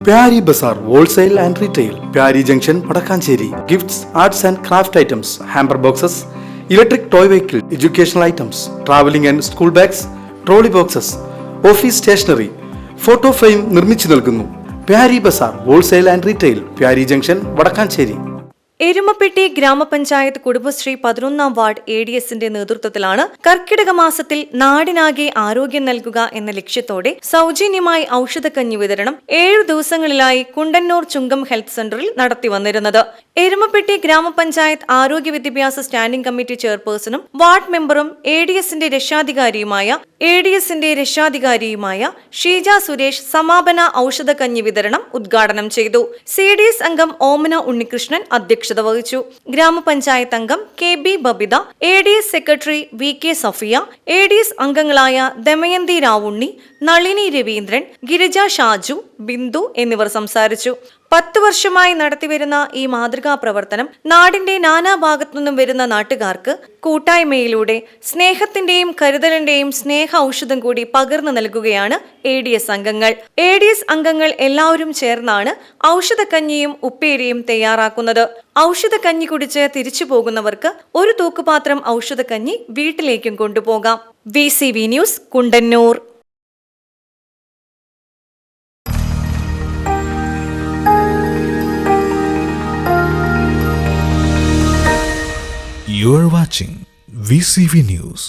Pyari Bazaar Wholesale and Retail, Pyari Junction, Padakkancherry. Gifts, arts and craft items, hamper boxes, electric toy vehicle, educational items, traveling and school bags, trolley boxes, office stationery, photo frame നിർമ്മിച്ചു നൽകുന്നു. Pyari Bazaar Wholesale and Retail, Pyari Junction, Padakkancherry. Erumapetty ഗ്രാമപഞ്ചായത്ത് Kudumbashree 11-ാം ward ADSന്റെ നേതൃത്വത്തിലാണ് കർക്കിടക മാസത്തിൽ നാടിനാകെ ആരോഗ്യം നൽകുക എന്ന ലക്ഷ്യത്തോടെ സൗജന്യമായി ഔഷധക്കഞ്ഞി വിതരണം 7 ദിവസങ്ങളിലായി കുണ്ടന്നൂർ ചുങ്കം ഹെൽത്ത് സെന്ററിൽ നടത്തിവന്നിരുന്നത്. എരുമപ്പെട്ടി ഗ്രാമപഞ്ചായത്ത് ആരോഗ്യ വിദ്യാഭ്യാസ സ്റ്റാൻഡിംഗ് കമ്മിറ്റി ചെയർപേഴ്സണും വാർഡ് മെമ്പറും ADSന്റെ രക്ഷാധികാരിയുമായ ഷീജ സുരേഷ് സമാപന ഔഷധക്കഞ്ഞി വിതരണം ഉദ്ഘാടനം ചെയ്തു. CDS അംഗം ഓമന ഉണ്ണികൃഷ്ണൻ അധ്യക്ഷത വഹിച്ചു. ഗ്രാമപഞ്ചായത്ത് അംഗം KB Babitha, ADS secretary VK Safiya, ADS അംഗങ്ങളായ ദമയന്തി രാവുണ്ണി, നളിനി രവീന്ദ്രൻ, ഗിരിജ ഷാജു, ബിന്ദു എന്നിവർ സംസാരിച്ചു. 10 വർഷമായി നടത്തിവരുന്ന ഈ മാതൃകാ പ്രവർത്തനം നാടിന്റെ നാനാഭാഗത്തു നിന്നും വരുന്ന നാട്ടുകാർക്ക് കൂട്ടായ്മയിലൂടെ സ്നേഹത്തിന്റെയും കരുതലിന്റെയും സ്നേഹ ഔഷധം കൂടി പകർന്നു നൽകുകയാണ് ADS അംഗങ്ങൾ. ADS അംഗങ്ങൾ എല്ലാവരും ചേർന്നാണ് ഔഷധക്കഞ്ഞിയും ഉപ്പേരിയും തയ്യാറാക്കുന്നത്. ഔഷധക്കഞ്ഞി കുടിച്ച് തിരിച്ചു പോകുന്നവർക്ക് ഒരു തൂക്കുപാത്രം ഔഷധക്കഞ്ഞി വീട്ടിലേക്കും കൊണ്ടുപോകാം. VCV news, Kundannoor. You are watching VCV News.